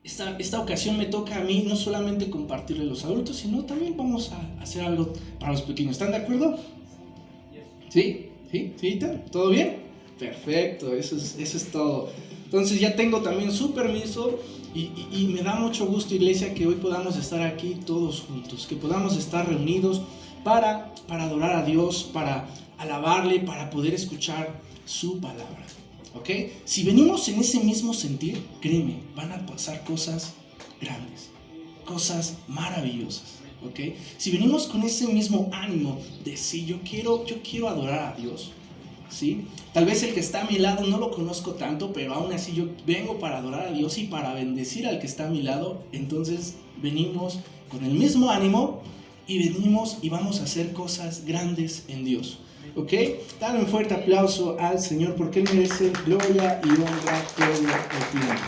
esta ocasión me toca a mí no solamente compartirle a los adultos, sino también vamos a hacer algo para los pequeños. ¿Están de acuerdo? ¿Sí? ¿Sí? ¿Sí? ¿Todo bien? Perfecto, eso es todo. Entonces ya tengo también su permiso y me da mucho gusto, iglesia, que hoy podamos estar aquí todos juntos, que podamos estar reunidos para adorar a Dios, para alabarle, para poder escuchar su palabra. ¿Ok? Si venimos en ese mismo sentir, créeme, van a pasar cosas grandes, cosas maravillosas. ¿Ok? Si venimos con ese mismo ánimo de sí, yo quiero adorar a Dios, ¿sí? Tal vez el que está a mi lado no lo conozco tanto, pero aún así yo vengo para adorar a Dios y para bendecir al que está a mi lado. Entonces venimos con el mismo ánimo y venimos y vamos a hacer cosas grandes en Dios. ¿Ok? Dale un fuerte aplauso al Señor porque Él merece gloria y honra todo el tiempo.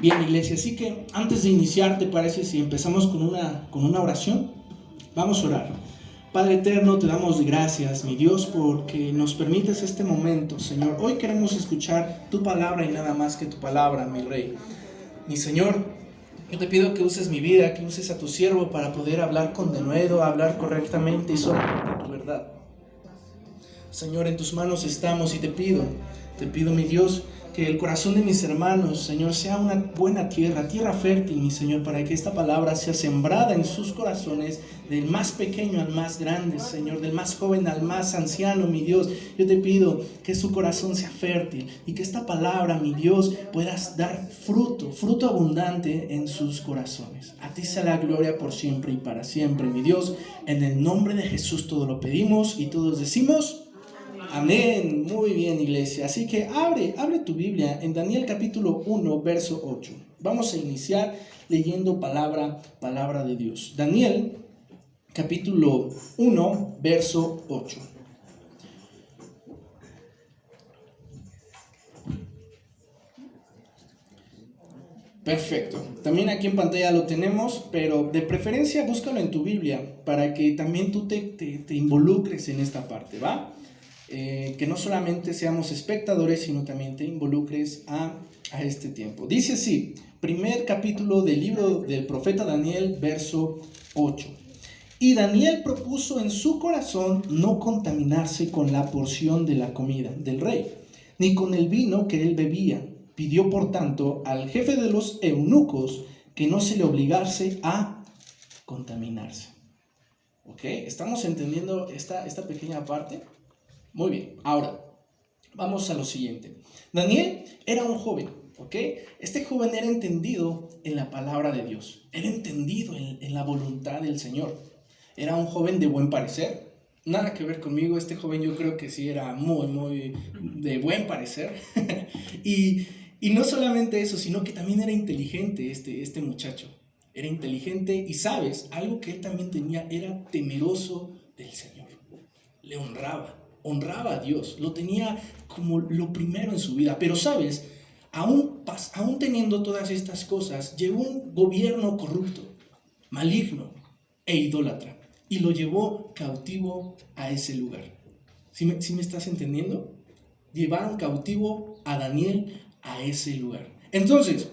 Bien, iglesia, así que antes de iniciar, ¿te parece si empezamos con una oración? Vamos a orar. Padre eterno, te damos gracias, mi Dios, porque nos permites este momento, Señor. Hoy queremos escuchar tu palabra y nada más que tu palabra, mi Rey. Mi Señor, yo te pido que uses mi vida, que uses a tu siervo para poder hablar con denuedo, hablar correctamente y solamente tu verdad. Señor, en tus manos estamos y te pido, mi Dios, que el corazón de mis hermanos, Señor, sea una buena tierra fértil, mi Señor, para que esta palabra sea sembrada en sus corazones, del más pequeño al más grande, Señor, del más joven al más anciano, mi Dios. Yo te pido que su corazón sea fértil y que esta palabra, mi Dios, puedas dar fruto abundante en sus corazones. A ti sea la gloria por siempre y para siempre, mi Dios. En el nombre de Jesús todo lo pedimos y todos decimos... Amén. Muy bien, iglesia. Así que abre tu Biblia en Daniel capítulo 1, verso 8. Vamos a iniciar leyendo palabra de Dios. Daniel capítulo 1, verso 8. Perfecto. También aquí en pantalla lo tenemos, pero de preferencia búscalo en tu Biblia para que también tú te involucres en esta parte, ¿va? Que no solamente seamos espectadores, sino también te involucres a este tiempo. Dice así, primer capítulo del libro del profeta Daniel, verso 8. Y Daniel propuso en su corazón no contaminarse con la porción de la comida del rey, ni con el vino que él bebía. Pidió, por tanto, al jefe de los eunucos que no se le obligase a contaminarse. ¿Ok? ¿Estamos entendiendo esta pequeña parte? Muy bien, ahora vamos a lo siguiente. Daniel era un joven, ¿ok? Este joven era entendido en la palabra de Dios, era entendido en la voluntad del Señor. Era un joven de buen parecer, nada que ver conmigo, este joven yo creo que sí era muy de buen parecer. y no solamente eso, sino que también era inteligente este muchacho. Era inteligente y sabes, algo que él también tenía, era temeroso del Señor, le honraba a Dios, lo tenía como lo primero en su vida. Pero sabes, aún teniendo todas estas cosas, llegó un gobierno corrupto, maligno e idólatra y lo llevó cautivo a ese lugar. ¿Sí me estás entendiendo? Llevaron cautivo a Daniel a ese lugar. Entonces,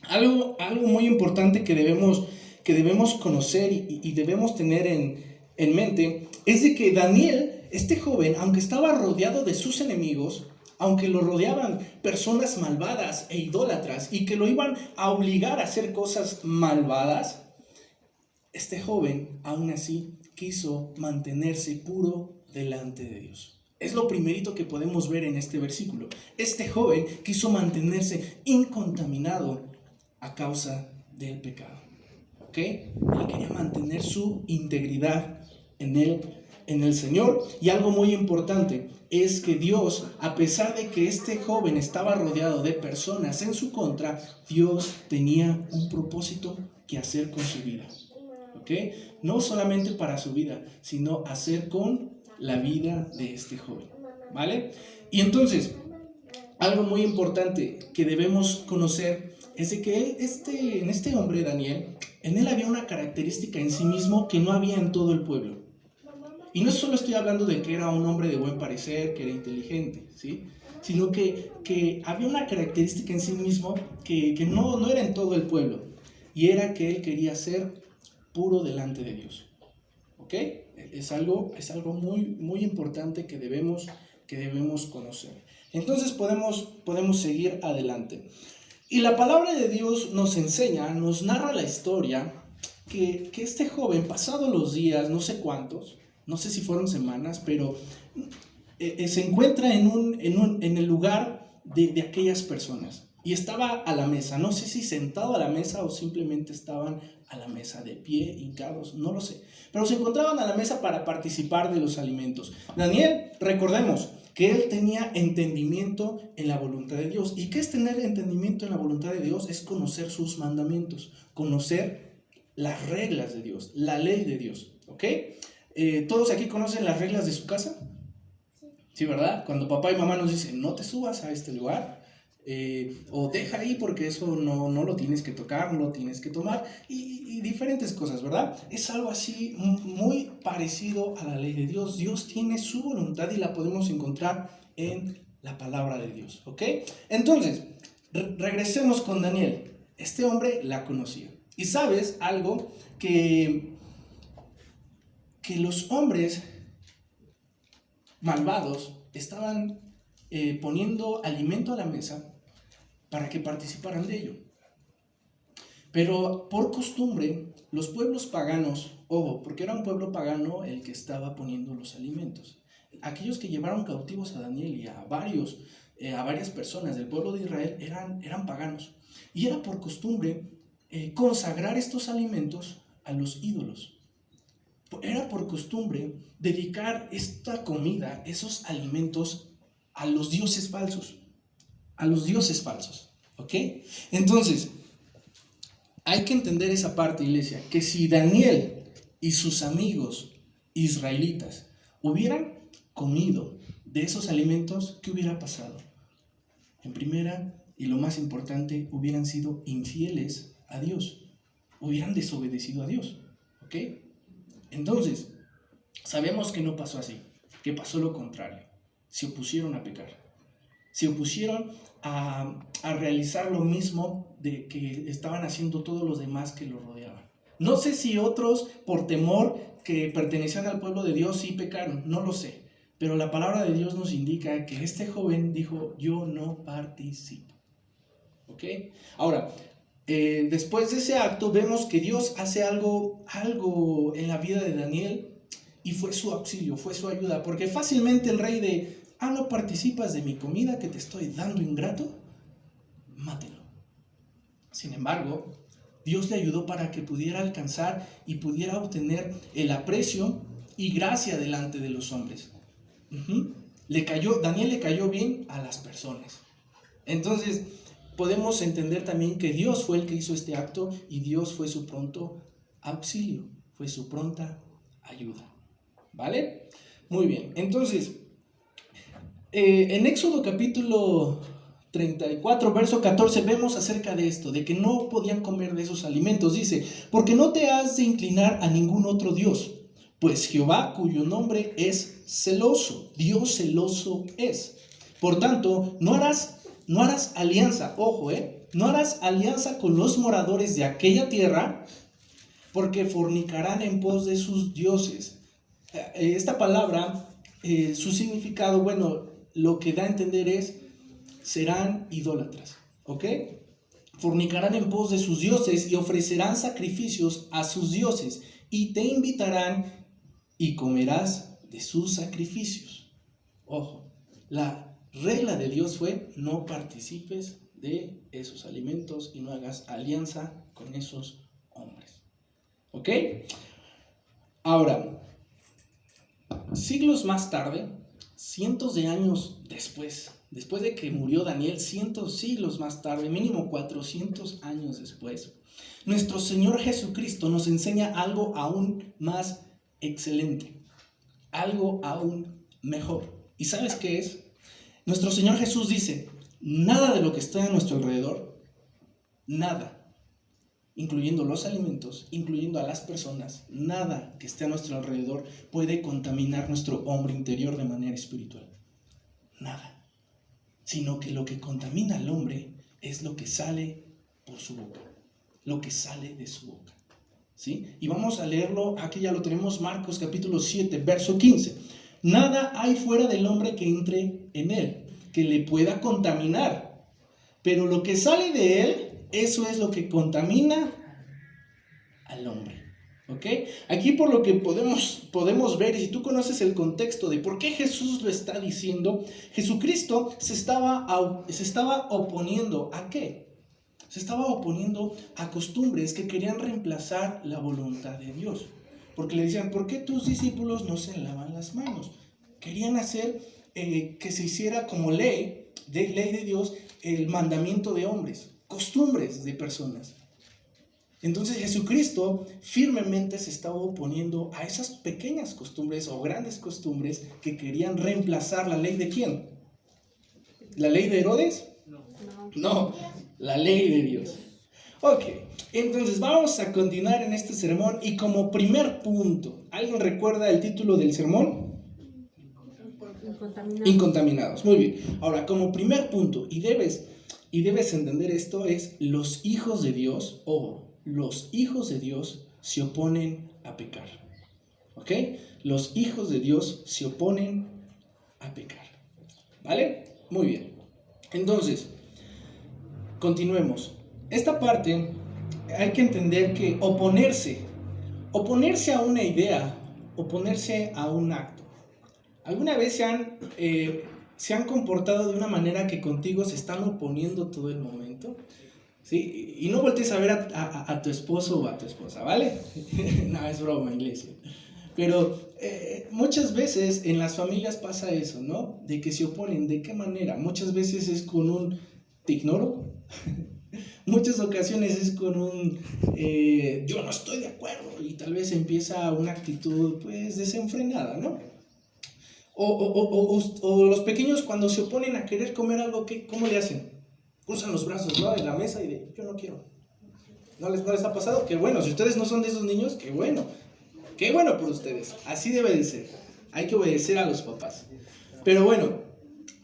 algo muy importante que debemos conocer y debemos tener en mente es de que Daniel, este joven, aunque estaba rodeado de sus enemigos, aunque lo rodeaban personas malvadas e idólatras y que lo iban a obligar a hacer cosas malvadas, este joven aún así quiso mantenerse puro delante de Dios. Es lo primerito que podemos ver en este versículo. Este joven quiso mantenerse incontaminado a causa del pecado. ¿Ok? Él quería mantener su integridad en el Señor. Y algo muy importante es que Dios, a pesar de que este joven estaba rodeado de personas en su contra, Dios tenía un propósito que hacer con su vida. ¿Ok? No solamente para su vida, sino hacer con la vida de este joven. ¿Vale? Y entonces, algo muy importante que debemos conocer es de que en este hombre, Daniel, en él había una característica en sí mismo que no había en todo el pueblo. Y no solo estoy hablando de que era un hombre de buen parecer, que era inteligente, ¿sí? sino que había una característica en sí mismo que no era en todo el pueblo, y era que él quería ser puro delante de Dios. ¿Ok? Es algo muy, muy importante que debemos conocer. Entonces podemos seguir adelante. Y la palabra de Dios nos enseña, nos narra la historia que este joven, pasados los días, no sé cuántos, no sé si fueron semanas, pero se encuentra en el lugar de aquellas personas. Y estaba a la mesa, no sé si sentado a la mesa o simplemente estaban a la mesa de pie, hincados, no lo sé. Pero se encontraban a la mesa para participar de los alimentos. Daniel, recordemos que él tenía entendimiento en la voluntad de Dios. ¿Y qué es tener entendimiento en la voluntad de Dios? Es conocer sus mandamientos, conocer las reglas de Dios, la ley de Dios. ¿Ok? ¿Todos aquí conocen las reglas de su casa? Sí, ¿verdad? Cuando papá y mamá nos dicen, no te subas a este lugar, o deja ahí porque eso no lo tienes que tocar, no lo tienes que tomar, y diferentes cosas, ¿verdad? Es algo así muy parecido a la ley de Dios. Dios tiene su voluntad y la podemos encontrar en la palabra de Dios, ¿ok? Entonces, regresemos con Daniel. Este hombre la conocía. Y sabes algo, que los hombres malvados estaban poniendo alimento a la mesa para que participaran de ello. Pero por costumbre, los pueblos paganos, ojo, porque era un pueblo pagano el que estaba poniendo los alimentos. Aquellos que llevaron cautivos a Daniel y a varias personas del pueblo de Israel eran paganos. Y era por costumbre consagrar estos alimentos a los ídolos. Era por costumbre dedicar esta comida, esos alimentos, a los dioses falsos. A los dioses falsos. ¿Ok? Entonces, hay que entender esa parte, iglesia, que si Daniel y sus amigos israelitas hubieran comido de esos alimentos, ¿qué hubiera pasado? En primera, y lo más importante, hubieran sido infieles a Dios. Hubieran desobedecido a Dios. ¿Ok? Entonces, sabemos que no pasó así, que pasó lo contrario. Se opusieron a pecar. Se opusieron a realizar lo mismo de que estaban haciendo todos los demás que lo rodeaban. No sé si otros, por temor que pertenecían al pueblo de Dios, sí pecaron, no lo sé. Pero la palabra de Dios nos indica que este joven dijo, yo no participo. ¿Ok? Ahora, después de ese acto vemos que Dios hace algo en la vida de Daniel, y fue su auxilio, fue su ayuda, porque fácilmente el rey no participas de mi comida que te estoy dando, ingrato, mátelo. Sin embargo, Dios le ayudó para que pudiera alcanzar y pudiera obtener el aprecio y gracia delante de los hombres. Daniel le cayó bien a las personas. Entonces, podemos entender también que Dios fue el que hizo este acto y Dios fue su pronto auxilio, fue su pronta ayuda. ¿Vale? Muy bien. Entonces, en Éxodo capítulo 34, verso 14, vemos acerca de esto, de que no podían comer de esos alimentos. Dice, porque no te has de inclinar a ningún otro Dios, pues Jehová, cuyo nombre es celoso, Dios celoso es. Por tanto, no harás alianza, ojo, no harás alianza con los moradores de aquella tierra, porque fornicarán en pos de sus dioses. Esta palabra, su significado, lo que da a entender es, serán idólatras, ¿ok? Fornicarán en pos de sus dioses y ofrecerán sacrificios a sus dioses, y te invitarán y comerás de sus sacrificios. Ojo, la regla de Dios fue, no participes de esos alimentos y no hagas alianza con esos hombres, ¿ok? Ahora, siglos más tarde, cientos de años después de que murió Daniel, siglos más tarde, mínimo 400 años después, nuestro Señor Jesucristo nos enseña algo aún más excelente, algo aún mejor. ¿Y sabes qué es? Nuestro Señor Jesús dice, nada de lo que está a nuestro alrededor, nada, incluyendo los alimentos, incluyendo a las personas, nada que esté a nuestro alrededor puede contaminar nuestro hombre interior de manera espiritual. Nada. sino que lo que contamina al hombre es lo que sale por su boca, lo que sale de su boca. ¿Sí? Y vamos a leerlo, aquí ya lo tenemos, Marcos capítulo 7, verso 15. Nada hay fuera del hombre que entre en él, que le pueda contaminar, pero lo que sale de él, eso es lo que contamina al hombre. ¿Ok? Aquí por lo que podemos ver, y si tú conoces el contexto de por qué Jesús lo está diciendo, Jesucristo se estaba oponiendo ¿a qué? Se estaba oponiendo a costumbres que querían reemplazar la voluntad de Dios. Porque le decían, ¿por qué tus discípulos no se lavan las manos? Querían hacer que se hiciera como ley de Dios el mandamiento de hombres, costumbres de personas. Entonces Jesucristo firmemente se estaba oponiendo a esas pequeñas costumbres o grandes costumbres que querían reemplazar la ley de ¿quién? ¿La ley de Herodes? No, la ley de Dios. Ok, entonces vamos a continuar en este sermón y como primer punto, ¿alguien recuerda el título del sermón? Incontaminados. Muy bien. Ahora, como primer punto, y debes entender esto, es los hijos de Dios, los hijos de Dios se oponen a pecar. ¿Ok? Los hijos de Dios se oponen a pecar. ¿Vale? Muy bien. Entonces, continuemos. Esta parte hay que entender que oponerse a una idea, oponerse a un acto. ¿Alguna vez se han comportado de una manera que contigo se están oponiendo todo el momento? ¿Sí? Y no voltees a ver a tu esposo o a tu esposa, ¿vale? No, es broma, iglesia. Pero muchas veces en las familias pasa eso, ¿no? De que se oponen. ¿De qué manera? Muchas veces es con un te ignoro. Muchas ocasiones es con un yo no estoy de acuerdo. Y tal vez empieza una actitud pues desenfrenada, ¿no? O los pequeños cuando se oponen a querer comer algo, ¿cómo le hacen? Cruzan los brazos, ¿no? En la mesa y de yo no quiero. ¿No les ha pasado? Qué bueno, si ustedes no son de esos niños, qué bueno por ustedes, así debe de ser, hay que obedecer a los papás. Pero bueno,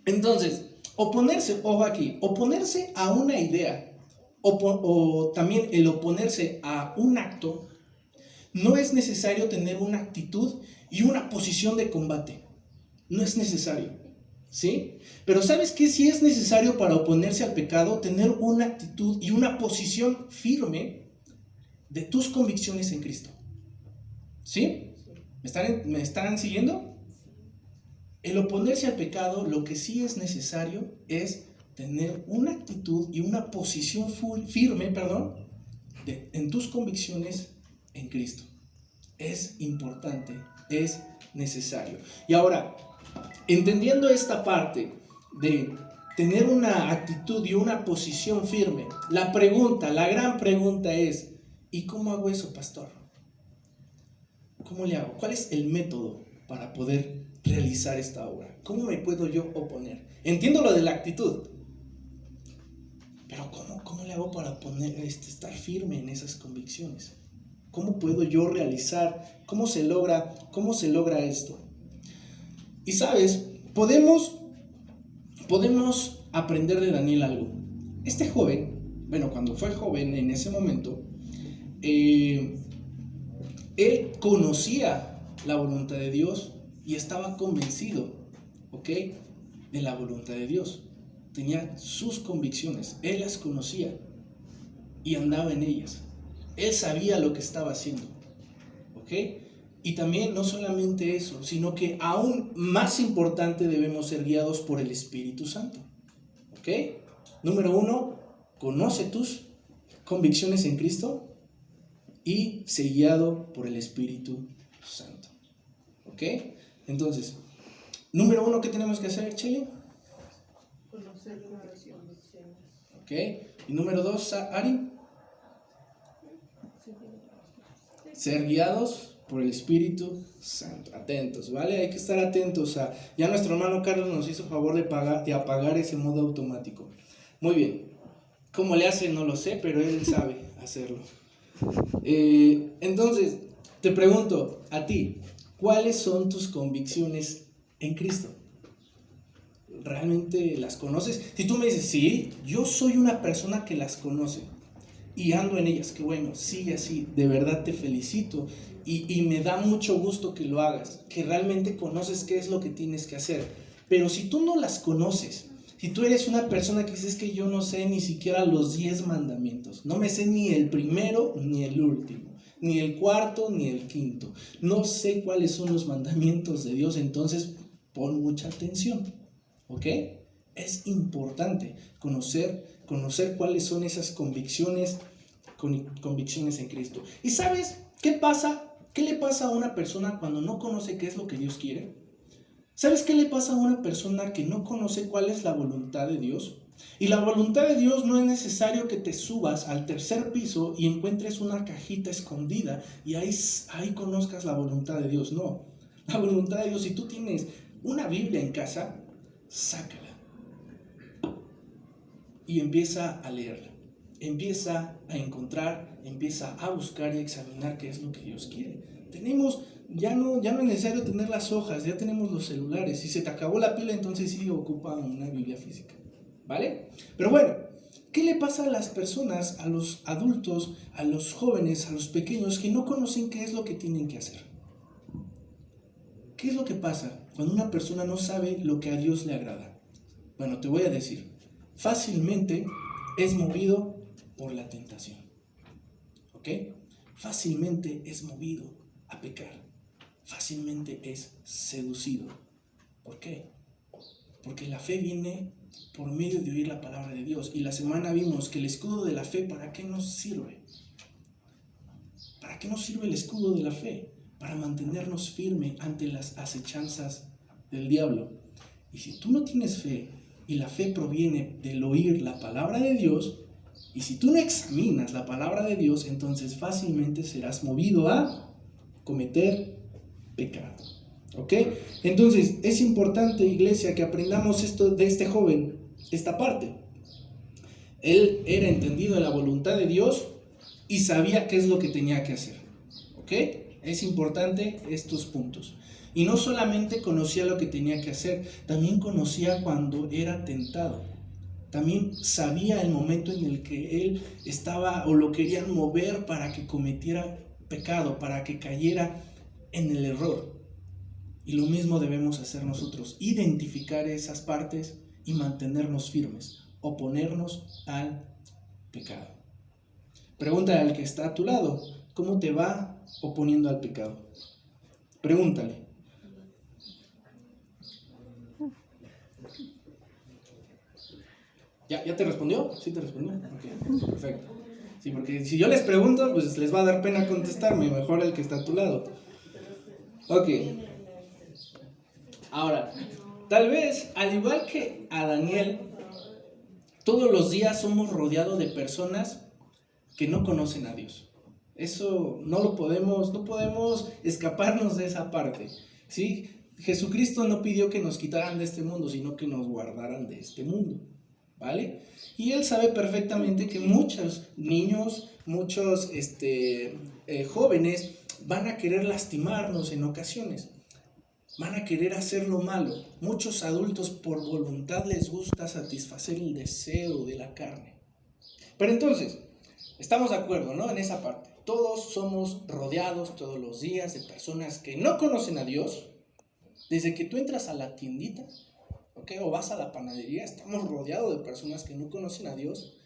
entonces, oponerse a una idea, o también el oponerse a un acto, no es necesario tener una actitud y una posición de combate, no es necesario, ¿sí? Pero ¿sabes qué? Sí es necesario para oponerse al pecado, tener una actitud y una posición firme de tus convicciones en Cristo. ¿Sí? ¿Me están siguiendo? El oponerse al pecado, lo que sí es necesario es tener una actitud y una posición firme, en tus convicciones en Cristo. Es importante, es necesario. Y ahora, entendiendo esta parte de tener una actitud y una posición firme, la gran pregunta es, ¿y cómo hago eso, pastor? ¿Cómo le hago? ¿Cuál es el método para poder realizar esta obra? ¿Cómo me puedo yo oponer? Entiendo lo de la actitud, pero ¿cómo le hago para estar firme en esas convicciones? ¿Cómo puedo yo realizar? ¿Cómo se logra esto? Y sabes, podemos aprender de Daniel algo. Este joven, cuando fue joven en ese momento, él conocía la voluntad de Dios y estaba convencido, ¿ok?, de la voluntad de Dios. Tenía sus convicciones, él las conocía y andaba en ellas. Él sabía lo que estaba haciendo, ¿ok? Y también no solamente eso, sino que aún más importante, debemos ser guiados por el Espíritu Santo, ¿ok? Número 1, conoce tus convicciones en Cristo y sé guiado por el Espíritu Santo, ¿ok? Entonces, número 1, ¿qué tenemos que hacer, Chile? Conocer nuestras convicciones. ¿Ok? Y número 2, Ari. Ser guiados por el Espíritu Santo. Atentos, ¿vale? Hay que estar atentos ya nuestro hermano Carlos nos hizo favor de apagar ese modo automático. Muy bien. ¿Cómo le hace? No lo sé, pero él sabe hacerlo. Entonces, te pregunto a ti, ¿cuáles son tus convicciones en Cristo? realmente las conoces? Si tú me dices, sí, yo soy una persona que las conoce y ando en ellas, qué bueno, sigue así, de verdad te felicito y me da mucho gusto que lo hagas, que realmente conoces qué es lo que tienes que hacer. Pero si tú no las conoces, si tú eres una persona que dices que yo no sé ni siquiera los 10 mandamientos, no me sé ni el primero ni el último, ni el cuarto ni el quinto, no sé cuáles son los mandamientos de Dios, entonces pon mucha atención, ¿ok? Es importante conocer cuáles son esas convicciones en Cristo. ¿Y sabes qué pasa? ¿Qué le pasa a una persona cuando no conoce qué es lo que Dios quiere? ¿Sabes qué le pasa a una persona que no conoce cuál es la voluntad de Dios? Y la voluntad de Dios no es necesario que te subas al tercer piso y encuentres una cajita escondida y ahí conozcas la voluntad de Dios. No, la voluntad de Dios, si tú tienes una Biblia en casa, sácala y empieza a leerla. Empieza a encontrar, empieza a buscar y a examinar qué es lo que Dios quiere. Ya no es necesario tener las hojas, ya tenemos los celulares. Si se te acabó la pila, entonces sí ocupa una Biblia física, ¿vale? Pero bueno, ¿qué le pasa a las personas, a los adultos, a los jóvenes, a los pequeños que no conocen qué es lo que tienen que hacer? ¿Qué es lo que pasa cuando una persona no sabe lo que a Dios le agrada? Bueno, te voy a decir, fácilmente es movido por la tentación, ¿ok? Fácilmente es movido a pecar. Fácilmente es seducido. ¿Por qué? Porque la fe viene por medio de oír la palabra de Dios. Y la semana vimos que el escudo de la fe, ¿para qué nos sirve? ¿Para qué nos sirve el escudo de la fe? Para mantenernos firmes ante las acechanzas del diablo. Y si tú no tienes fe, y la fe proviene del oír la palabra de Dios, y si tú no examinas la palabra de Dios, entonces fácilmente serás movido a cometer pecado. ¿Ok? Entonces es importante, iglesia, que aprendamos esto de este joven, esta parte. Él era entendido de la voluntad de Dios y sabía qué es lo que tenía que hacer. ¿Ok? Es importante estos puntos. Y no solamente conocía lo que tenía que hacer, también conocía cuando era tentado. También sabía el momento en el que él estaba o lo querían mover para que cometiera pecado, para que cayera en el error. Y lo mismo debemos hacer nosotros, identificar esas partes y mantenernos firmes, oponernos al pecado. Pregúntale al que está a tu lado, ¿cómo te va oponiendo al pecado? Pregúntale. ¿Ya te respondió? ¿Sí te respondió? Ok, perfecto. Sí, porque si yo les pregunto, pues les va a dar pena contestarme, mejor el que está a tu lado. Ok. Ahora, tal vez, al igual que a Daniel, todos los días somos rodeados de personas que no conocen a Dios. Eso no podemos escaparnos de esa parte, ¿sí? Jesucristo no pidió que nos quitaran de este mundo, sino que nos guardaran de este mundo, ¿vale? Y Él sabe perfectamente que muchos niños, muchos jóvenes van a querer lastimarnos en ocasiones. Van a querer hacer lo malo. Muchos adultos por voluntad les gusta satisfacer el deseo de la carne. Pero entonces, estamos de acuerdo, ¿no? En esa parte. Todos somos rodeados todos los días de personas que no conocen a Dios. Desde que tú entras a la tiendita, ¿ok? O vas a la panadería, estamos rodeados de personas que no conocen a Dios.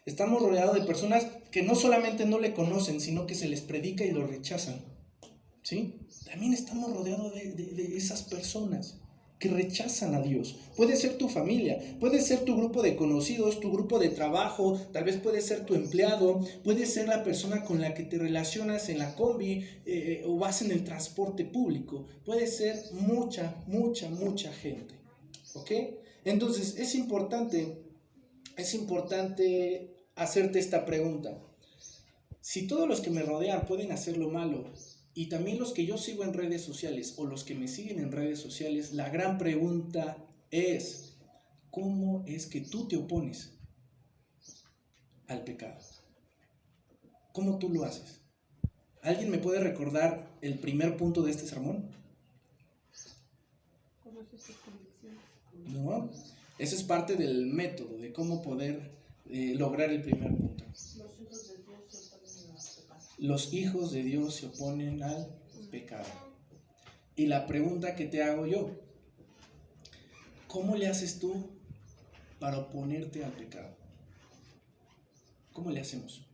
Estamos rodeados de personas que no solamente no le conocen, sino que se les predica y lo rechazan, ¿sí? También estamos rodeados de esas personas que rechazan a Dios. Puede ser tu familia, puede ser tu grupo de conocidos, tu grupo de trabajo, tal vez puede ser tu empleado, puede ser la persona con la que te relacionas en la combi o vas en el transporte público. Puede ser mucha gente, ¿ok? Entonces es importante hacerte esta pregunta. Si todos los que me rodean pueden hacer lo malo, y también los que yo sigo en redes sociales o los que me siguen en redes sociales, la gran pregunta es, ¿cómo es que tú te opones al pecado? ¿Cómo tú lo haces? ¿Alguien me puede recordar el primer punto de este sermón? Conoces tus convicciones. ¿no? Eso es parte del método, de cómo poder lograr el primer punto. Los hijos de Dios se oponen al pecado. Y la pregunta que te hago yo, ¿cómo le haces tú para oponerte al pecado? ¿Cómo le hacemos?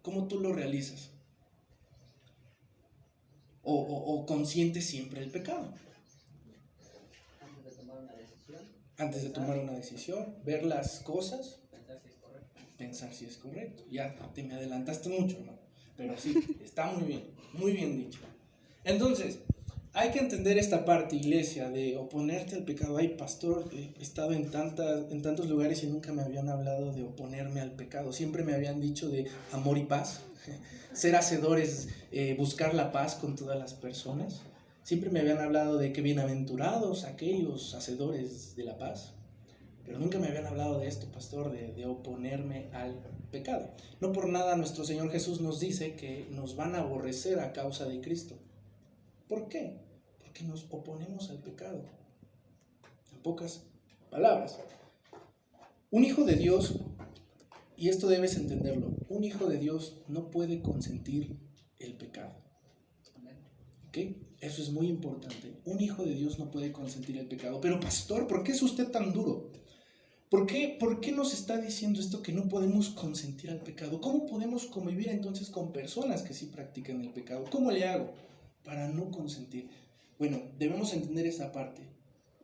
¿Cómo tú lo realizas? ¿O consientes siempre el pecado? Antes de tomar una decisión, ver las cosas, pensar si es correcto. Ya te me adelantaste mucho, ¿no? Pero sí, está muy bien dicho. Entonces, hay que entender esta parte, iglesia, de oponerte al pecado. Ay, pastor, he estado en tantos lugares y nunca me habían hablado de oponerme al pecado. Siempre me habían dicho de amor y paz, ser hacedores, buscar la paz con todas las personas. Siempre me habían hablado de que bienaventurados aquellos hacedores de la paz. Pero nunca me habían hablado de esto, pastor, de oponerme al pecado. No por nada nuestro Señor Jesús nos dice que nos van a aborrecer a causa de Cristo. ¿Por qué? Porque nos oponemos al pecado. En pocas palabras. Un hijo de Dios, y esto debes entenderlo, un hijo de Dios no puede consentir el pecado. ¿Ok? Eso es muy importante. Un hijo de Dios no puede consentir el pecado. Pero pastor, ¿por qué es usted tan duro? ¿Por qué nos está diciendo esto que no podemos consentir al pecado? ¿Cómo podemos convivir entonces con personas que sí practican el pecado? ¿Cómo le hago para no consentir? Bueno, debemos entender esa parte.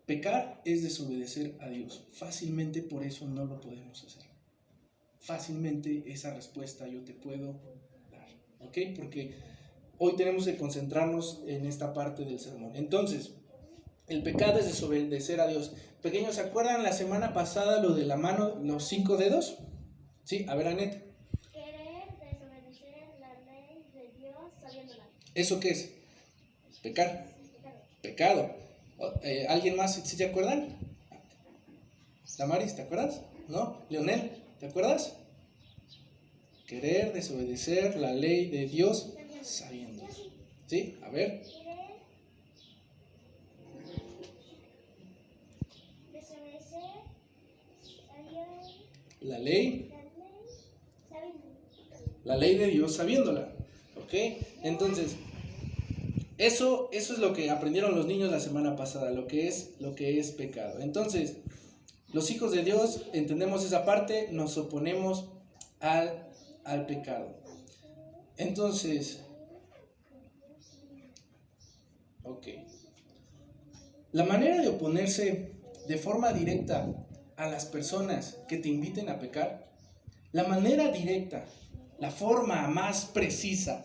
Pecar es desobedecer a Dios. Fácilmente por eso no lo podemos hacer. Fácilmente esa respuesta yo te puedo dar. ¿Ok? Porque hoy tenemos que concentrarnos en esta parte del sermón. Entonces, el pecado es desobedecer a Dios. Pequeños, ¿se acuerdan la semana pasada lo de la mano, los 5 dedos? Sí, a ver, Anet. Querer desobedecer la ley de Dios sabiéndola. ¿Eso qué es? Pecar. Pecado. ¿Alguien más sí se acuerdan? Damaris, ¿te acuerdas? ¿No? Leonel, ¿te acuerdas? Querer desobedecer la ley de Dios sabiéndola. ¿Sí? A ver. La ley de Dios sabiéndola. ¿Ok? Entonces, eso es lo que aprendieron los niños la semana pasada, lo que es pecado. Entonces, los hijos de Dios entendemos esa parte, nos oponemos al pecado. Entonces, ok. La manera de oponerse de forma directa a las personas que te inviten a pecar, la manera directa, la forma más precisa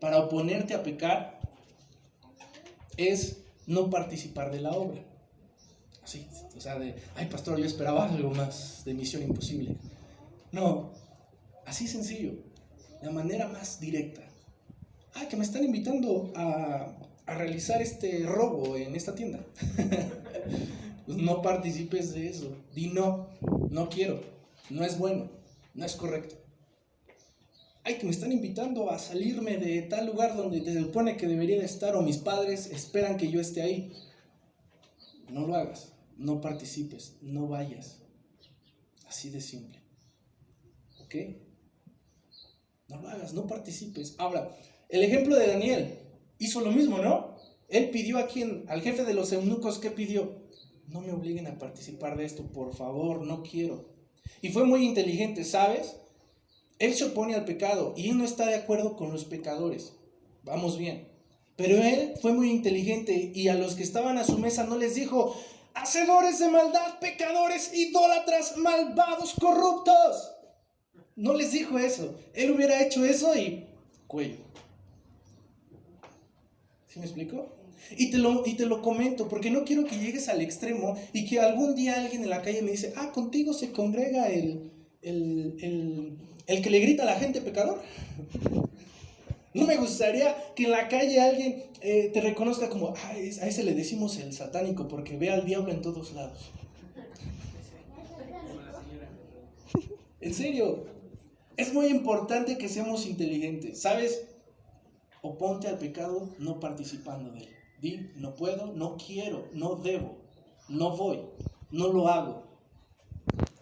para oponerte a pecar es no participar de la obra. Así, o sea, ay pastor, yo esperaba algo más de Misión Imposible. No, así sencillo, la manera más directa. Que me están invitando a realizar este robo en esta tienda. Pues no participes de eso. Di no quiero, no es bueno, no es correcto. Que me están invitando a salirme de tal lugar donde se supone que debería de estar, o mis padres esperan que yo esté ahí. No lo hagas, no participes, no vayas. Así de simple. ¿Ok? No lo hagas, no participes. Ahora, el ejemplo de Daniel hizo lo mismo, ¿no? Él pidió al jefe de los eunucos, ¿qué pidió? No me obliguen a participar de esto, por favor, no quiero. Y fue muy inteligente, ¿sabes? Él se opone al pecado y él no está de acuerdo con los pecadores. Vamos bien. Pero él fue muy inteligente y a los que estaban a su mesa no les dijo: hacedores de maldad, pecadores, idólatras, malvados, corruptos. No les dijo eso. Él hubiera hecho eso y cuello. ¿Sí me explico? Y te lo comento porque no quiero que llegues al extremo y que algún día alguien en la calle me dice: contigo se congrega el que le grita a la gente pecador. No me gustaría que en la calle alguien te reconozca como: a ese le decimos el satánico porque ve al diablo en todos lados. En serio, es muy importante que seamos inteligentes, ¿sabes? Oponte al pecado no participando de él. Di: no puedo, no quiero, no debo. no voy, no lo hago.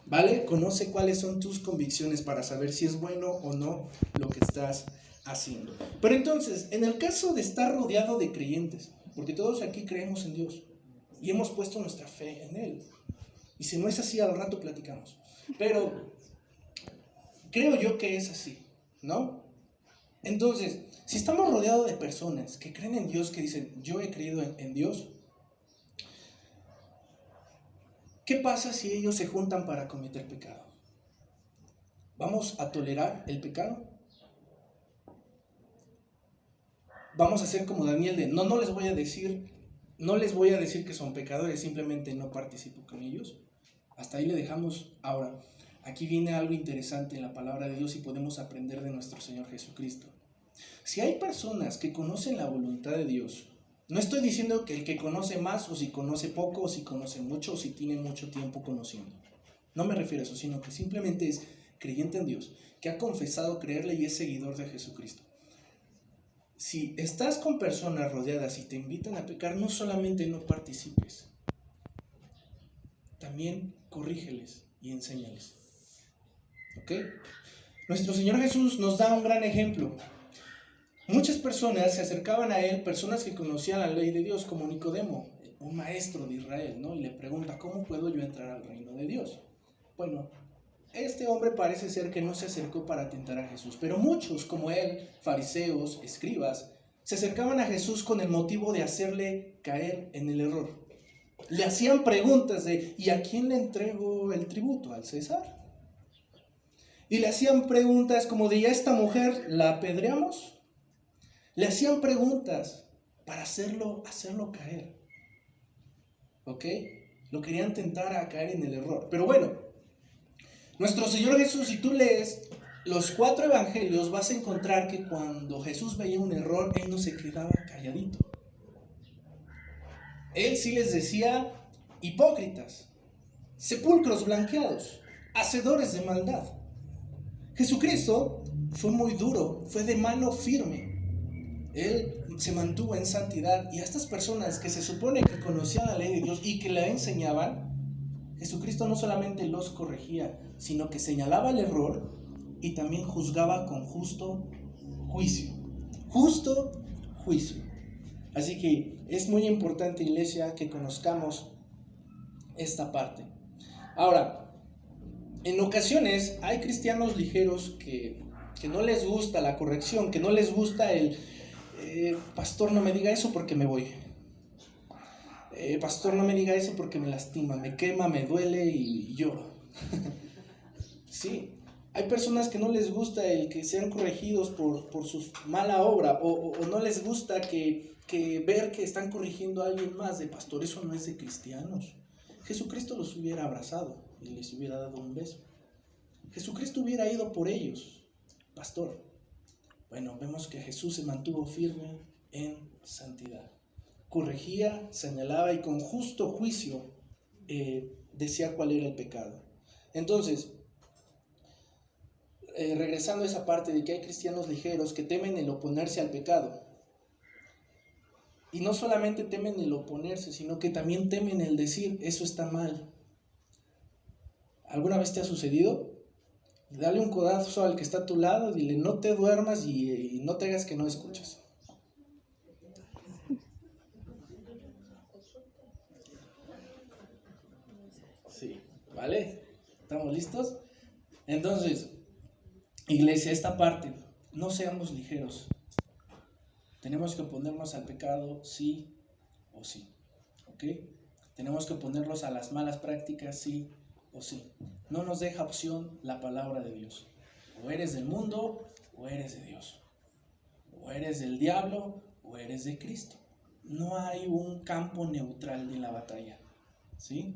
¿Vale? Conoce cuáles son tus convicciones para saber si es bueno o no lo que estás haciendo. Pero entonces, en el caso de estar rodeado de creyentes, porque todos aquí creemos en Dios y hemos puesto nuestra fe en Él. Y si no es así, al rato platicamos. Pero creo yo que es así, ¿no? Entonces, si estamos rodeados de personas que creen en Dios, que dicen, yo he creído en Dios, ¿qué pasa si ellos se juntan para cometer pecado? ¿Vamos a tolerar el pecado? ¿Vamos a ser como Daniel de, no les voy a decir que son pecadores, simplemente no participo con ellos? Hasta ahí le dejamos. Ahora, aquí viene algo interesante en la palabra de Dios y podemos aprender de nuestro Señor Jesucristo. Si hay personas que conocen la voluntad de Dios, no estoy diciendo que el que conoce más, o si conoce poco, o si conoce mucho, o si tiene mucho tiempo conociendo. No me refiero a eso, sino que simplemente es creyente en Dios, que ha confesado creerle y es seguidor de Jesucristo. Si estás con personas rodeadas y te invitan a pecar, no solamente no participes, también corrígeles y enséñales. ¿Ok? Nuestro Señor Jesús nos da un gran ejemplo. Muchas personas se acercaban a Él, personas que conocían la ley de Dios, como Nicodemo, un maestro de Israel, ¿no? Y le pregunta, ¿cómo puedo yo entrar al reino de Dios? Bueno, este hombre parece ser que no se acercó para tentar a Jesús, pero muchos, como él, fariseos, escribas, se acercaban a Jesús con el motivo de hacerle caer en el error. Le hacían preguntas de, ¿y a quién le entrego el tributo? ¿Al César? Y le hacían preguntas como de, ¿y a esta mujer la apedreamos? Le hacían preguntas para hacerlo caer. ¿Ok? Lo querían tentar a caer en el error. Pero bueno, nuestro Señor Jesús, si tú lees los 4 evangelios, vas a encontrar que cuando Jesús veía un error, Él no se quedaba calladito. Él sí les decía hipócritas, sepulcros blanqueados, hacedores de maldad. Jesucristo fue muy duro, fue de mano firme. Él se mantuvo en santidad, y a estas personas que se supone que conocían la ley de Dios y que la enseñaban, Jesucristo no solamente los corregía, sino que señalaba el error y también juzgaba con justo juicio. Justo juicio. Así que es muy importante, iglesia, que conozcamos esta parte. Ahora, en ocasiones hay cristianos ligeros que no les gusta la corrección, que no les gusta el pastor, no me diga eso porque me voy. Pastor, no me diga eso porque me lastima, me quema, me duele y lloro. Sí, hay personas que no les gusta el que sean corregidos por su mala obra, o no les gusta que ver que están corrigiendo a alguien más. De pastor, eso no es de cristianos. Jesucristo los hubiera abrazado y les hubiera dado un beso. Jesucristo hubiera ido por ellos. Pastor, bueno, vemos que Jesús se mantuvo firme en santidad. Corregía, señalaba y con justo juicio decía cuál era el pecado. Entonces, regresando a esa parte de que hay cristianos ligeros que temen el oponerse al pecado. Y no solamente temen el oponerse, sino que también temen el decir, eso está mal. ¿Alguna vez te ha sucedido? Dale un codazo al que está a tu lado, dile, no te duermas y no te hagas que no escuchas. Sí, ¿vale? ¿Estamos listos? Entonces, iglesia, esta parte, no seamos ligeros. Tenemos que oponernos al pecado, sí o sí. ¿Ok? Tenemos que oponernos a las malas prácticas, sí o sí. No nos deja opción la palabra de Dios. O eres del mundo o eres de Dios. O eres del diablo o eres de Cristo. No hay un campo neutral en la batalla. ¿Sí?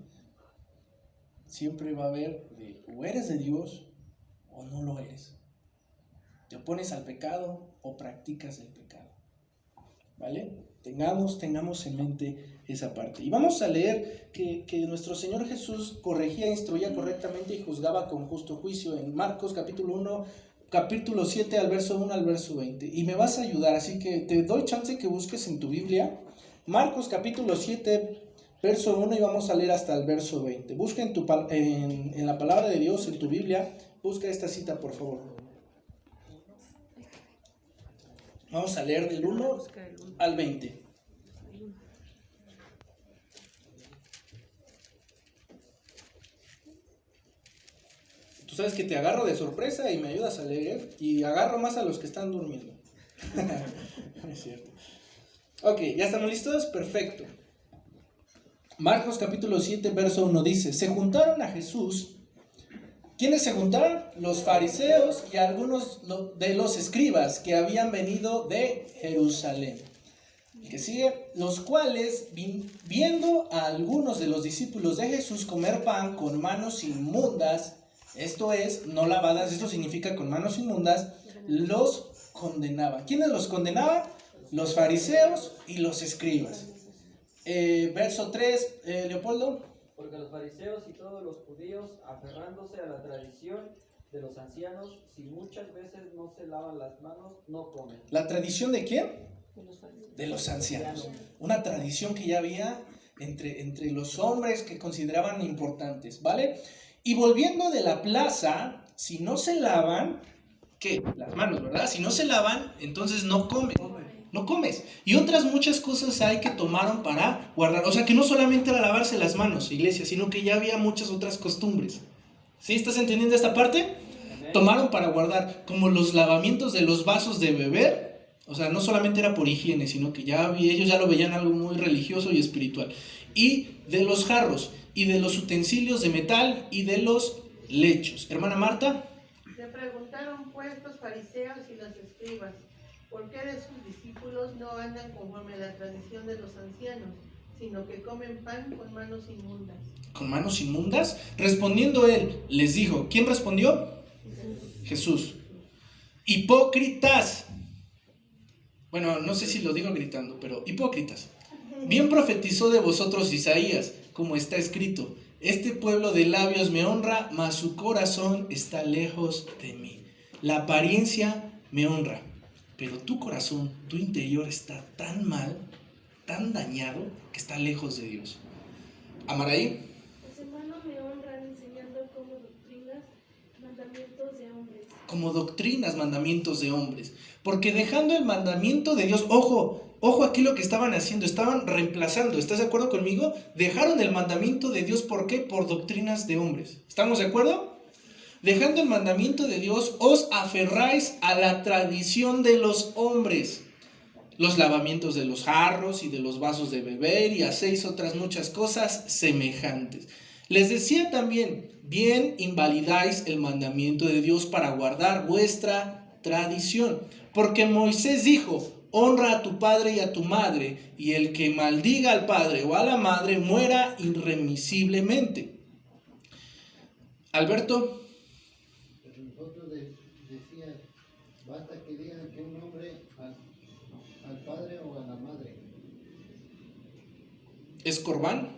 Siempre va a haber o eres de Dios o no lo eres. Te opones al pecado o practicas el pecado. ¿Vale? Tengamos en mente esa parte. Y vamos a leer que nuestro Señor Jesús corregía, instruía correctamente y juzgaba con justo juicio en Marcos capítulo 7 al verso 1 al verso 20. Y me vas a ayudar, así que te doy chance que busques en tu Biblia Marcos capítulo 7 verso 1 y vamos a leer hasta el verso 20. Busca en la palabra de Dios, en tu Biblia, busca esta cita, por favor. Vamos a leer del 1 al 20. Tú sabes que te agarro de sorpresa y me ayudas a leer, y agarro más a los que están durmiendo. Es cierto. Ok, ¿ya estamos listos? Perfecto. Marcos capítulo 7, verso 1 dice: se juntaron a Jesús. ¿Quiénes se juntaron? Los fariseos y algunos de los escribas que habían venido de Jerusalén. Que sigue, los cuales, viendo a algunos de los discípulos de Jesús comer pan con manos inmundas, esto es, no lavadas, esto significa con manos inmundas, los condenaban. ¿Quiénes los condenaban? Los fariseos y los escribas. Verso 3, Leopoldo. Porque los fariseos y todos los judíos, aferrándose a la tradición de los ancianos, si muchas veces no se lavan las manos, no comen. ¿La tradición de quién? De los ancianos. Una tradición que ya había entre los hombres que consideraban importantes, ¿vale? Y volviendo de la plaza, si no se lavan, ¿qué? Las manos, ¿verdad? Si no se lavan, entonces no comen. No comes. Y otras muchas cosas hay que tomaron para guardar. O sea, que no solamente era lavarse las manos, iglesia, sino que ya había muchas otras costumbres. ¿Sí? ¿Estás entendiendo esta parte? Amén. Tomaron para guardar, como los lavamientos de los vasos de beber. O sea, no solamente era por higiene, sino que ellos ya lo veían algo muy religioso y espiritual. Y de los jarros, y de los utensilios de metal, y de los lechos. Hermana Marta. Se preguntaron pues los fariseos y los escribas: ¿por qué de sus discípulos no andan conforme a la tradición de los ancianos, sino que comen pan con manos inmundas? ¿Con manos inmundas? Respondiendo él, les dijo. ¿Quién respondió? Jesús. Hipócritas. Bueno, no sé si lo digo gritando, pero hipócritas. Bien profetizó de vosotros Isaías, como está escrito: este pueblo de labios me honra, mas su corazón está lejos de mí. La apariencia me honra, pero tu corazón, tu interior está tan mal, tan dañado, que está lejos de Dios. Amaraí. Los hermanos me honran enseñando como doctrinas, mandamientos de hombres. Como doctrinas, mandamientos de hombres. Porque dejando el mandamiento de Dios, ojo aquí lo que estaban haciendo, estaban reemplazando, ¿estás de acuerdo conmigo? Dejaron el mandamiento de Dios, ¿por qué? Por doctrinas de hombres. ¿Estamos de acuerdo? Dejando el mandamiento de Dios, os aferráis a la tradición de los hombres. Los lavamientos de los jarros y de los vasos de beber, y hacéis otras muchas cosas semejantes. Les decía también, bien invalidáis el mandamiento de Dios para guardar vuestra tradición. Porque Moisés dijo: honra a tu padre y a tu madre, y el que maldiga al padre o a la madre muera irremisiblemente. Alberto. Nosotros decían, basta que digan que un hombre al padre o a la madre ¿Es corbán?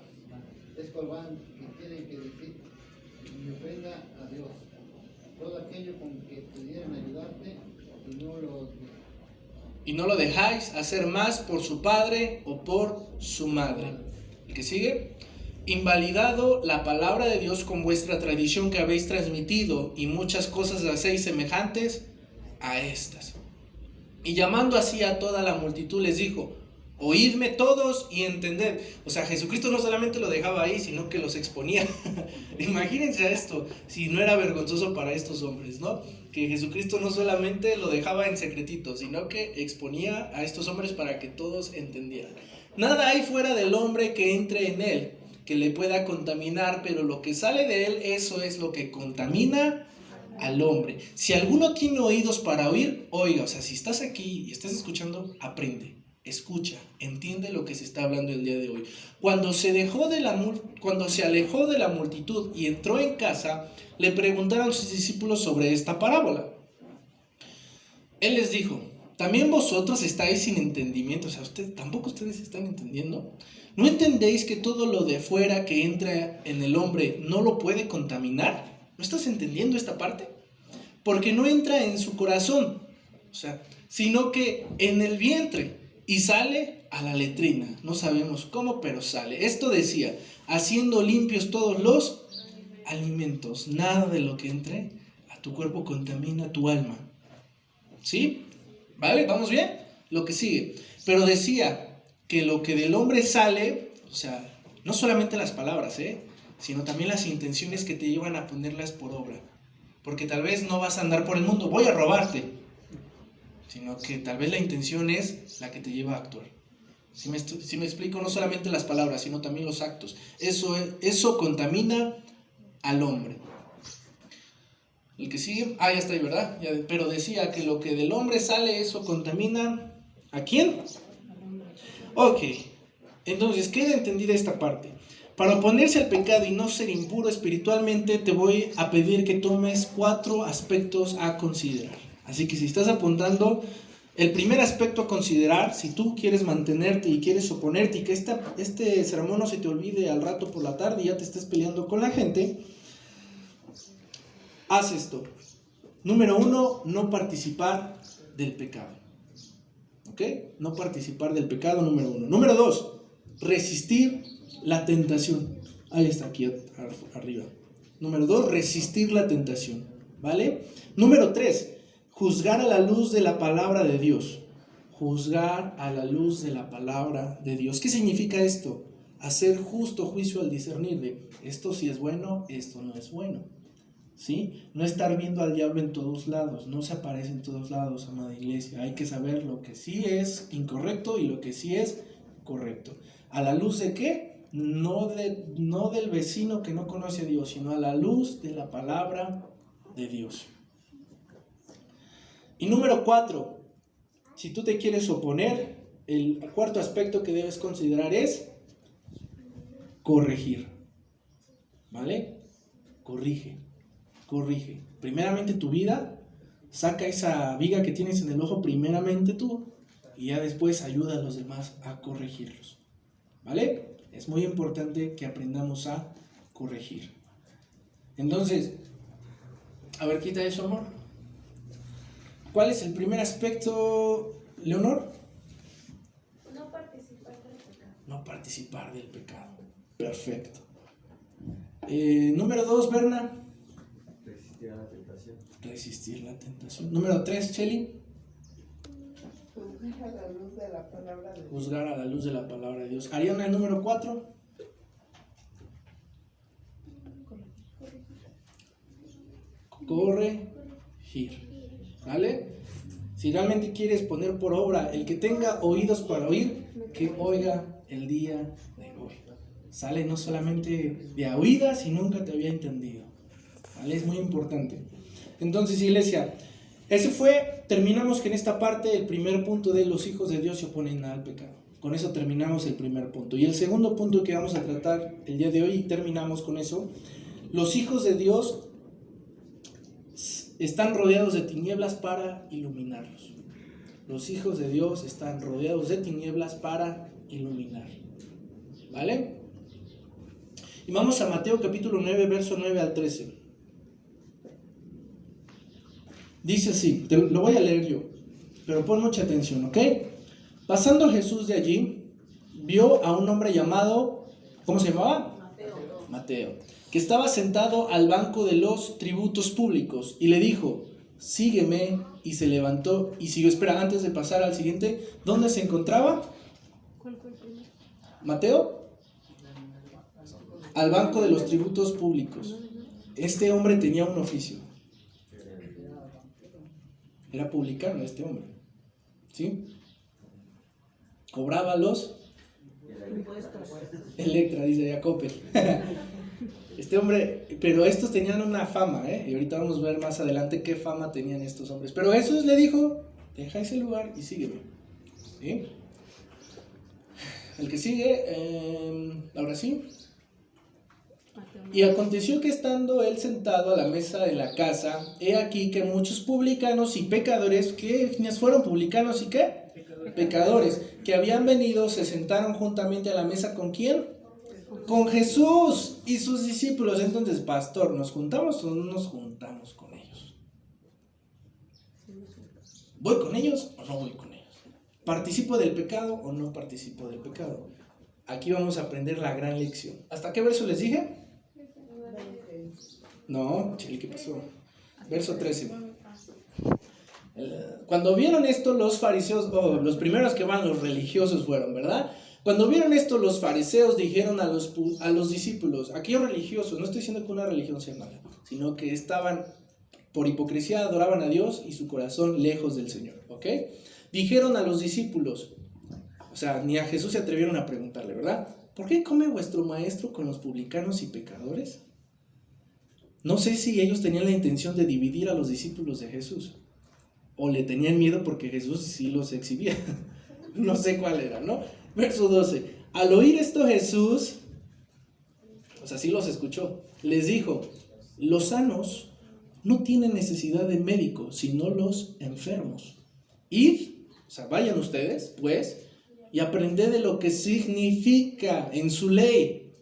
es corbán, que tienen que decir y ofenda a Dios. Todo aquello con que pudieran ayudarte y no lo dejáis hacer más por su padre o por su madre. ¿El que sigue? Invalidado la palabra de Dios con vuestra tradición que habéis transmitido, y muchas cosas hacéis semejantes a estas. Y llamando así a toda la multitud les dijo: oídme todos y entended. O sea, Jesucristo no solamente lo dejaba ahí, sino que los exponía. Imagínense a esto, si no era vergonzoso para estos hombres, ¿no? Que Jesucristo no solamente lo dejaba en secretito, sino que exponía a estos hombres para que todos entendieran. Nada hay fuera del hombre que entre en él, que le pueda contaminar, pero lo que sale de él, eso es lo que contamina al hombre. Si alguno tiene oídos para oír, oiga. O sea, si estás aquí y estás escuchando, aprende, escucha, entiende lo que se está hablando el día de hoy. Cuando se alejó de la multitud y entró en casa, le preguntaron a sus discípulos sobre esta parábola. Él les dijo: ¿también vosotros estáis sin entendimiento? O sea, ¿tampoco ustedes están entendiendo? ¿No entendéis que todo lo de fuera que entra en el hombre no lo puede contaminar? ¿No estás entendiendo esta parte? Porque no entra en su corazón, o sea, sino que en el vientre, y sale a la letrina. No sabemos cómo, pero sale. Esto decía, haciendo limpios todos los alimentos. Nada de lo que entre a tu cuerpo contamina tu alma. ¿Sí? ¿Vale? ¿Vamos bien? Lo que sigue. Pero decía que lo que del hombre sale, o sea, no solamente las palabras, sino también las intenciones que te llevan a ponerlas por obra. Porque tal vez no vas a andar por el mundo, voy a robarte, sino que tal vez la intención es la que te lleva a actuar. Si me explico, no solamente las palabras, sino también los actos. Eso contamina al hombre. El que sigue, ya está ahí, ¿verdad? Pero decía que lo que del hombre sale, eso contamina ¿a quién? Ok, entonces queda entendida esta parte. Para oponerse al pecado y no ser impuro espiritualmente, te voy a pedir que tomes 4 aspectos a considerar. Así que si estás apuntando, el primer aspecto a considerar, si tú quieres mantenerte y quieres oponerte y que este sermón no se te olvide al rato por la tarde y ya te estés peleando con la gente, haz esto. Número 1, no participar del pecado. ¿Ok? No participar del pecado, número 1. Número 2, resistir la tentación. Ahí está, aquí arriba. Número 2, resistir la tentación. ¿Vale? Número 3, juzgar a la luz de la palabra de Dios. Juzgar a la luz de la palabra de Dios. ¿Qué significa esto? Hacer justo juicio al discernir de esto sí es bueno, esto no es bueno. ¿Sí? No estar viendo al diablo en todos lados. No se aparece en todos lados, amada iglesia. Hay que saber lo que sí es incorrecto y lo que sí es correcto. ¿A la luz de qué? No del vecino que no conoce a Dios, sino a la luz de la palabra de Dios. Y número 4, si tú te quieres oponer, el 4 aspecto que debes considerar es corregir. ¿Vale? Corrige. Primeramente tu vida, saca esa viga que tienes en el ojo, primeramente tú, y ya después ayuda a los demás a corregirlos. ¿Vale? Es muy importante que aprendamos a corregir. Entonces, a ver, quita eso, amor. ¿Cuál es el primer aspecto, Leonor? No participar del pecado. No participar del pecado. Perfecto. Número 2, Berna. Resistir a la tentación. Resistir la tentación. Número 3, Cheli. Juzgar a la luz de la palabra de Dios. Juzgar a la luz de la palabra de Dios. Ariana, el número 4. Corregir. ¿Vale? Si realmente quieres poner por obra, el que tenga oídos para oír, que oiga el día de hoy. Sale no solamente de a oídas y nunca te había entendido. ¿Vale? Es muy importante. Entonces, iglesia, terminamos en esta parte el primer punto de los hijos de Dios se oponen al pecado. Con eso terminamos el primer punto. Y el segundo punto que vamos a tratar el día de hoy, y terminamos con eso, los hijos de Dios están rodeados de tinieblas para iluminarlos. Los hijos de Dios están rodeados de tinieblas para iluminar. ¿Vale? Y vamos a Mateo capítulo 9, verso 9 al 13. Dice así, lo voy a leer yo, pero pon mucha atención, ¿ok? Pasando Jesús de allí, vio a un hombre llamado, ¿cómo se llamaba? Mateo, que estaba sentado al banco de los tributos públicos, y le dijo, sígueme, y se levantó y siguió. Espera, antes de pasar al siguiente, ¿dónde se encontraba? ¿Cuál fue el primero? Mateo, al banco de los tributos públicos. Este hombre tenía un oficio. Era publicano este hombre, ¿sí? Cobraba los Electra, dice Jacope. Este hombre, pero estos tenían una fama, y ahorita vamos a ver más adelante qué fama tenían estos hombres. Pero Jesús le dijo, deja ese lugar y sígueme, ¿sí? El que sigue, ahora sí. Y aconteció que estando él sentado a la mesa de la casa, he aquí que muchos publicanos y pecadores, ¿quiénes fueron publicanos y qué? Pecadores, que habían venido, se sentaron juntamente a la mesa, ¿con quién? Con Jesús y sus discípulos. Entonces, pastor, ¿nos juntamos o no nos juntamos con ellos? ¿Voy con ellos o no voy con ellos? ¿Participo del pecado o no participo del pecado? Aquí vamos a aprender la gran lección. ¿Hasta qué verso les dije? No, chile, ¿qué pasó? Verso 13. Cuando vieron esto los fariseos, los primeros que van, los religiosos fueron, ¿verdad? Cuando vieron esto los fariseos dijeron a los discípulos, aquellos religiosos, no estoy diciendo que una religión sea mala, sino que estaban por hipocresía, adoraban a Dios y su corazón lejos del Señor, ¿ok? Dijeron a los discípulos, o sea, ni a Jesús se atrevieron a preguntarle, ¿verdad? ¿Por qué come vuestro maestro con los publicanos y pecadores? No sé si ellos tenían la intención de dividir a los discípulos de Jesús, o le tenían miedo porque Jesús sí los exhibía. No sé cuál era, ¿no? Verso 12. Al oír esto Jesús, o sea, sí los escuchó, les dijo, los sanos no tienen necesidad de médico, sino los enfermos. Id, o sea, vayan ustedes, pues, y aprended de lo que significa en su ley.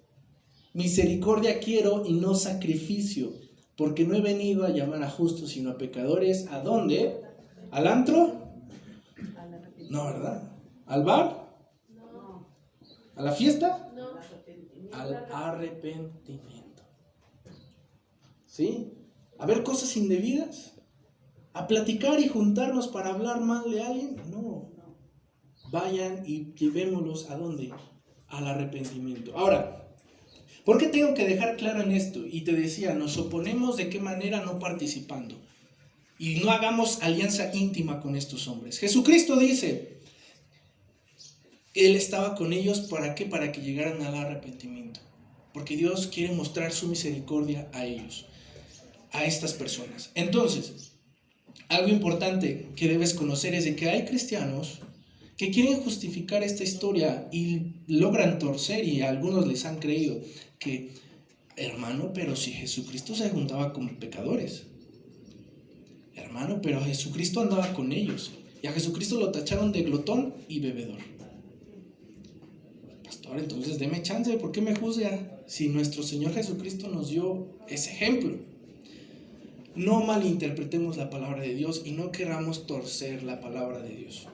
Misericordia quiero y no sacrificio, porque no he venido a llamar a justos, sino a pecadores. ¿A dónde? ¿Al antro? No, ¿verdad? ¿Al bar? ¿A la fiesta? Al arrepentimiento. ¿Sí? ¿A ver cosas indebidas? ¿A platicar y juntarnos para hablar mal de alguien? No. Vayan y llevémoslos ¿a dónde? Al arrepentimiento. Ahora, ¿por qué tengo que dejar claro en esto? Y te decía, nos oponemos de qué manera no participando. Y no hagamos alianza íntima con estos hombres. Jesucristo dice, Él estaba con ellos, ¿para qué? Para que llegaran al arrepentimiento. Porque Dios quiere mostrar su misericordia a ellos, a estas personas. Entonces, algo importante que debes conocer es de que hay cristianos que quieren justificar esta historia y logran torcer, y a algunos les han creído que, hermano, pero si Jesucristo se juntaba con pecadores, hermano, pero Jesucristo andaba con ellos, y a Jesucristo lo tacharon de glotón y bebedor. Pastor, entonces deme chance, ¿por qué me juzga? Si nuestro Señor Jesucristo nos dio ese ejemplo. No malinterpretemos la palabra de Dios y no queramos torcer la palabra de Dios.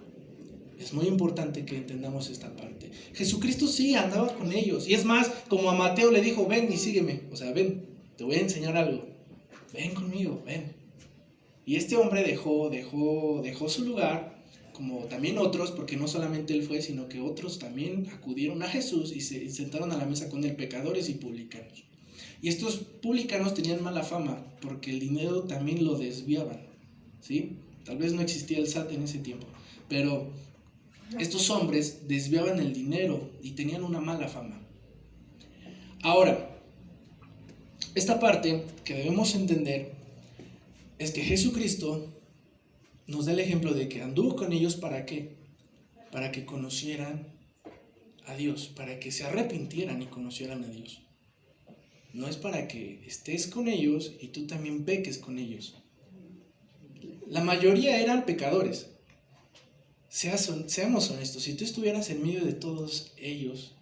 Es muy importante que entendamos esta parte. Jesucristo sí andaba con ellos. Y es más, como a Mateo le dijo, ven y sígueme. O sea, ven, te voy a enseñar algo. Ven conmigo, ven. Y este hombre dejó su lugar, como también otros, porque no solamente él fue, sino que otros también acudieron a Jesús y se sentaron a la mesa con él, pecadores y publicanos. Y estos publicanos tenían mala fama, porque el dinero también lo desviaban, ¿sí? Tal vez no existía el SAT en ese tiempo, pero estos hombres desviaban el dinero y tenían una mala fama. Ahora, esta parte que debemos entender es que Jesucristo nos da el ejemplo de que anduvo con ellos, ¿para qué? Para que conocieran a Dios, para que se arrepintieran y conocieran a Dios. No es para que estés con ellos y tú también peques con ellos. La mayoría eran pecadores. Seamos honestos, si tú estuvieras en medio de todos ellos,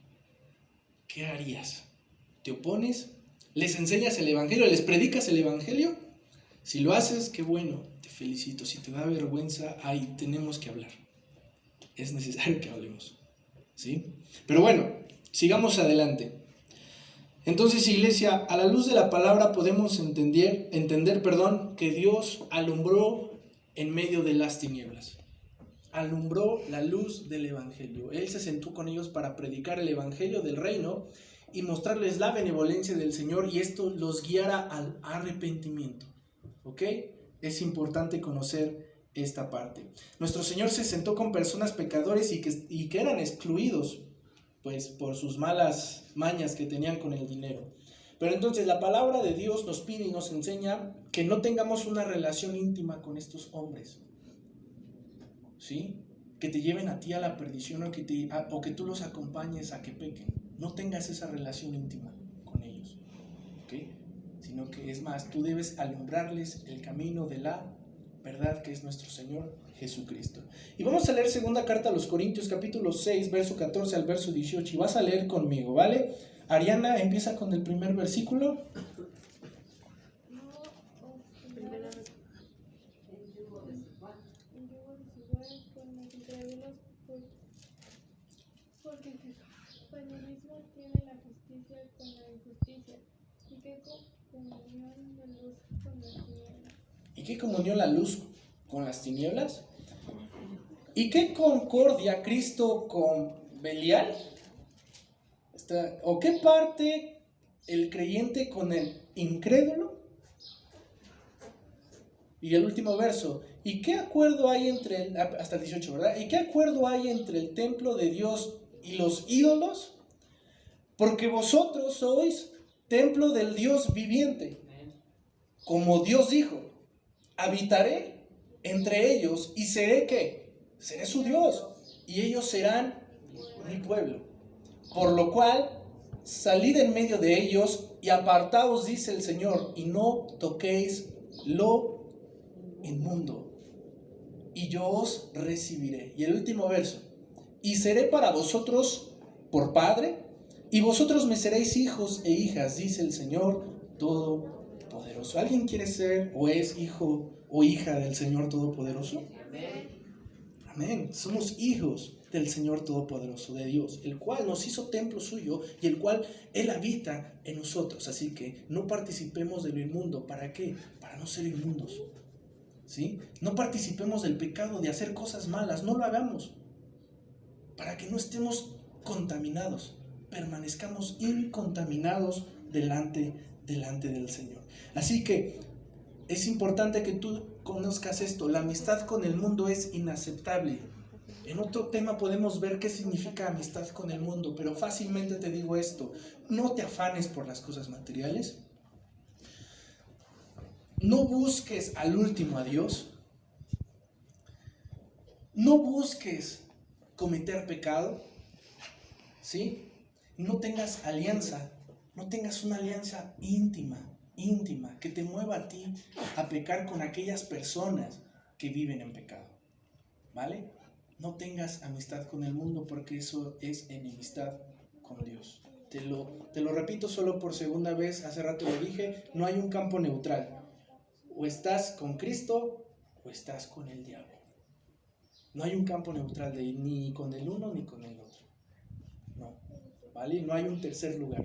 ¿qué harías? ¿Te opones? ¿Les enseñas el evangelio? ¿Les predicas el evangelio? Si lo haces, qué bueno, te felicito. Si te da vergüenza, ahí tenemos que hablar. Es necesario que hablemos, ¿sí? Pero bueno, sigamos adelante. Entonces, iglesia, a la luz de la palabra podemos entender, que Dios alumbró en medio de las tinieblas. Alumbró la luz del evangelio. Él se sentó con ellos para predicar el evangelio del reino y mostrarles la benevolencia del Señor, y esto los guiara al arrepentimiento. ¿Ok? Es importante conocer esta parte. Nuestro Señor se sentó con personas pecadores y que eran excluidos, pues, por sus malas mañas que tenían con el dinero. Pero entonces la palabra de Dios nos pide y nos enseña que no tengamos una relación íntima con estos hombres, ¿sí? Que te lleven a ti a la perdición, o que tú los acompañes a que pequen. No tengas esa relación íntima con ellos, ¿ok? Sino que es más, tú debes alumbrarles el camino de la verdad, que es nuestro Señor Jesucristo. Y vamos a leer segunda carta a los Corintios, capítulo 6, verso 14 al verso 18, y vas a leer conmigo, ¿vale? Ariana, empieza con el primer versículo. Porque el cristianismo tiene la justicia con la injusticia. ¿Y qué comunión la luz con las tinieblas? ¿Y qué comunión la luz con las tinieblas? ¿Y qué concordia Cristo con Belial? ¿O qué parte el creyente con el incrédulo? Y el último verso, ¿y qué acuerdo hay hasta el 18, ¿verdad? ¿Y qué acuerdo hay entre el templo de Dios y los ídolos? Porque vosotros sois templo del Dios viviente. Como Dios dijo, habitaré entre ellos y seré ¿qué? Seré su Dios y ellos serán mi pueblo. Por lo cual, salid en medio de ellos y apartaos, dice el Señor, y no toquéis lo inmundo, y yo os recibiré. Y el último verso, y seré para vosotros por Padre, y vosotros me seréis hijos e hijas, dice el Señor Todopoderoso. ¿Alguien quiere ser o es hijo o hija del Señor Todopoderoso? Amén. Somos hijos del Señor Todopoderoso, de Dios, el cual nos hizo templo suyo y el cual Él habita en nosotros. Así que no participemos de lo inmundo. ¿Para qué? Para no ser inmundos. ¿Sí? No participemos del pecado de hacer cosas malas. No lo hagamos. Para que no estemos contaminados. Permanezcamos incontaminados delante del Señor. Así que es importante que tú conozcas esto. La amistad con el mundo es inaceptable. En otro tema podemos ver qué significa amistad con el mundo, pero fácilmente te digo esto: no te afanes por las cosas materiales, no busques al último a Dios, no busques cometer pecado, ¿sí? No tengas alianza, no tengas una alianza íntima que te mueva a ti a pecar con aquellas personas que viven en pecado, ¿vale? No tengas amistad con el mundo, porque eso es enemistad con Dios. Te lo repito solo por segunda vez, hace rato lo dije, no hay un campo neutral. O estás con Cristo o estás con el diablo. No hay un campo neutral ni con el uno ni con el otro. No, ¿vale? No hay un tercer lugar.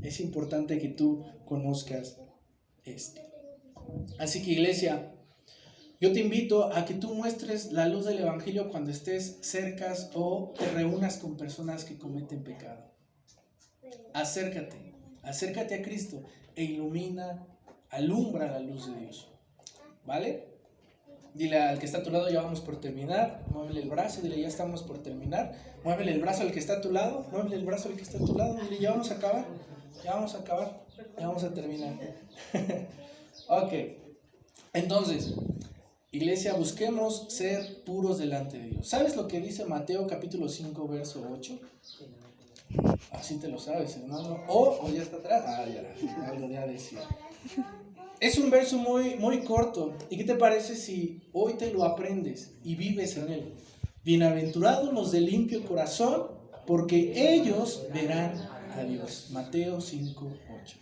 Es importante que tú conozcas esto. Así que, iglesia, yo te invito a que tú muestres la luz del Evangelio cuando estés cerca o te reúnas con personas que cometen pecado. Acércate a Cristo e alumbra la luz de Dios. ¿Vale? Dile al que está a tu lado, ya vamos por terminar. Muévele el brazo, dile, ya estamos por terminar. Muévele el brazo al que está a tu lado, muévele el brazo al que está a tu lado, dile, ya vamos a acabar, ya vamos a terminar. Ok, entonces, iglesia, busquemos ser puros delante de Dios. ¿Sabes lo que dice Mateo capítulo 5, verso 8? Así te lo sabes, hermano. O ya está atrás. Ya lo decía. Es un verso muy, muy corto. ¿Y qué te parece si hoy te lo aprendes y vives en él? Bienaventurados los de limpio corazón, porque ellos verán a Dios. Mateo 5, 8.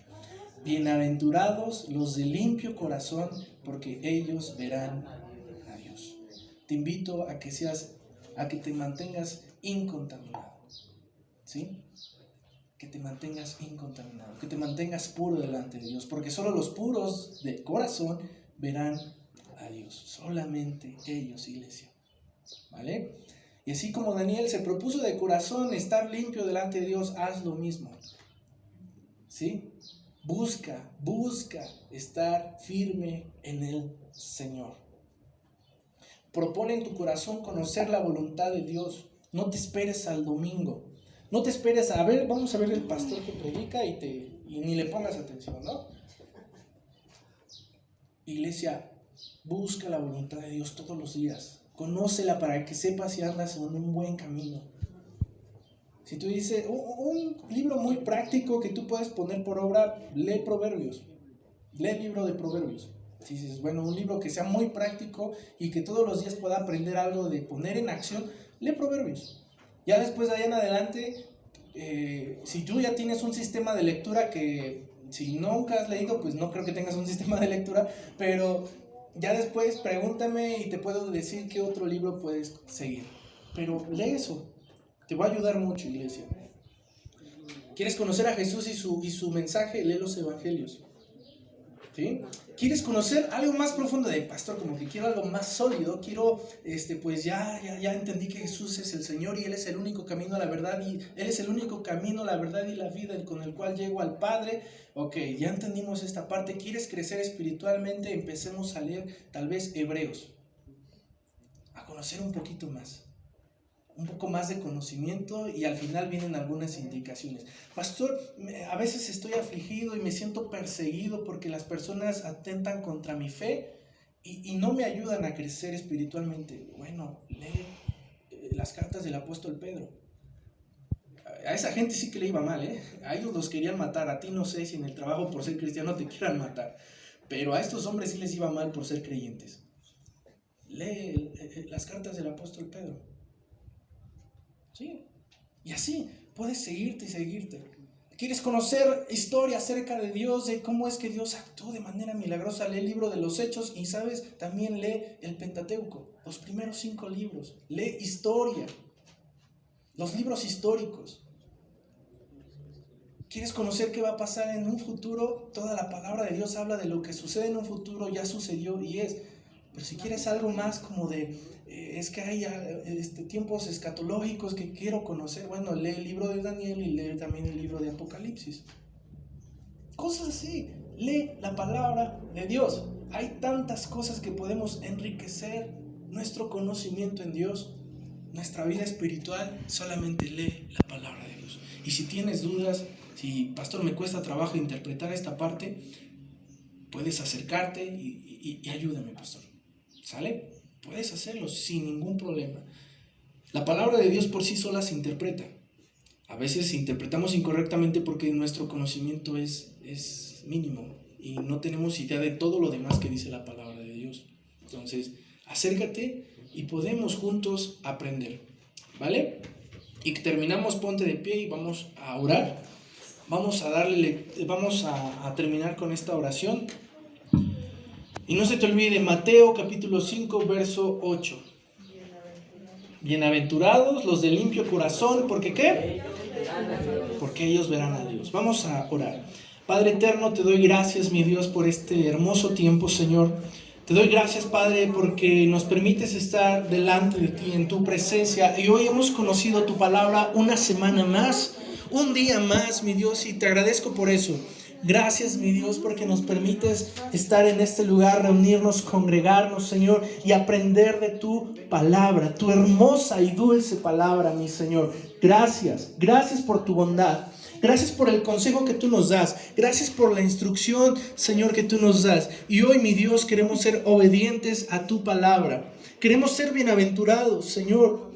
Bienaventurados los de limpio corazón, porque ellos verán a Dios. Te invito a que te mantengas incontaminado. ¿Sí? Que te mantengas incontaminado, que te mantengas puro delante de Dios, porque solo los puros de corazón verán a Dios, solamente ellos, iglesia, ¿vale? Y así como Daniel se propuso de corazón estar limpio delante de Dios, haz lo mismo, ¿sí? Busca estar firme en el Señor. Propone en tu corazón conocer la voluntad de Dios. No te esperes al domingo. No te esperes a ver, vamos a ver el pastor que predica y ni le pongas atención, ¿no? Iglesia, busca la voluntad de Dios todos los días. Conócela para que sepas si andas en un buen camino. Si tú dices, un libro muy práctico que tú puedes poner por obra, lee Proverbios. Lee el libro de Proverbios. Si dices, bueno, un libro que sea muy práctico y que todos los días pueda aprender algo de poner en acción, lee Proverbios. Ya después de ahí en adelante, si tú ya tienes un sistema de lectura que si nunca has leído, pues no creo que tengas un sistema de lectura, pero ya después pregúntame y te puedo decir qué otro libro puedes seguir. pero lee eso. Te va a ayudar mucho, iglesia. ¿Quieres conocer a Jesús y su mensaje? Lee los evangelios. ¿Sí? ¿Quieres conocer algo más profundo de pastor? Como que quiero algo más sólido. Quiero, pues ya entendí que Jesús es el Señor y Él es el único camino a la verdad. Y Él es el único camino, la verdad y la vida con el cual llego al Padre. Ok, ya entendimos esta parte. ¿Quieres crecer espiritualmente? Empecemos a leer tal vez Hebreos. A conocer un poquito más. Un poco más de conocimiento y al final vienen algunas indicaciones. Pastor, a veces estoy afligido y me siento perseguido porque las personas atentan contra mi fe y no me ayudan a crecer espiritualmente. Bueno, lee las cartas del apóstol Pedro. A esa gente sí que le iba mal, ¿eh? A ellos los querían matar. A ti no sé si en el trabajo por ser cristiano te quieran matar, pero a estos hombres sí les iba mal por ser creyentes. Lee las cartas del apóstol Pedro. Sí, y así puedes seguirte y seguirte. ¿Quieres conocer historia acerca de Dios, de cómo es que Dios actuó de manera milagrosa? Lee el libro de los Hechos y, ¿sabes? También lee el Pentateuco, los primeros 5 libros. Lee historia, los libros históricos. ¿Quieres conocer qué va a pasar en un futuro? Toda la palabra de Dios habla de lo que sucede en un futuro, ya sucedió y es. Pero si quieres algo más como de, es que hay tiempos escatológicos que quiero conocer, bueno, lee el libro de Daniel y lee también el libro de Apocalipsis. Cosas así, lee la palabra de Dios. Hay tantas cosas que podemos enriquecer nuestro conocimiento en Dios, nuestra vida espiritual, solamente lee la palabra de Dios. Y si tienes dudas, si pastor me cuesta trabajo interpretar esta parte, puedes acercarte y ayúdame, pastor. ¿Sale? Puedes hacerlo sin ningún problema. La palabra de Dios por sí sola se interpreta. A veces interpretamos incorrectamente porque nuestro conocimiento es mínimo y no tenemos idea de todo lo demás que dice la palabra de Dios. Entonces, acércate y podemos juntos aprender. ¿Vale? Y terminamos, ponte de pie y vamos a orar. Vamos a terminar con esta oración. Y no se te olvide, Mateo capítulo 5, verso 8. Bienaventurados los de limpio corazón, ¿porque qué? Porque ellos verán a Dios. Vamos a orar. Padre eterno, te doy gracias, mi Dios, por este hermoso tiempo, Señor. Te doy gracias, Padre, porque nos permites estar delante de ti, en tu presencia. Y hoy hemos conocido tu palabra una semana más, un día más, mi Dios, y te agradezco por eso. Gracias, mi Dios, porque nos permites estar en este lugar, reunirnos, congregarnos, Señor, y aprender de tu palabra, tu hermosa y dulce palabra, mi Señor. Gracias por tu bondad. Gracias por el consejo que tú nos das. Gracias por la instrucción, Señor, que tú nos das. Y hoy, mi Dios, queremos ser obedientes a tu palabra. Queremos ser bienaventurados, Señor.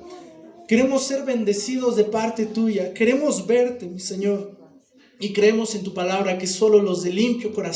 Queremos ser bendecidos de parte tuya. Queremos verte, mi Señor. Y creemos en tu palabra que solo los de limpio corazón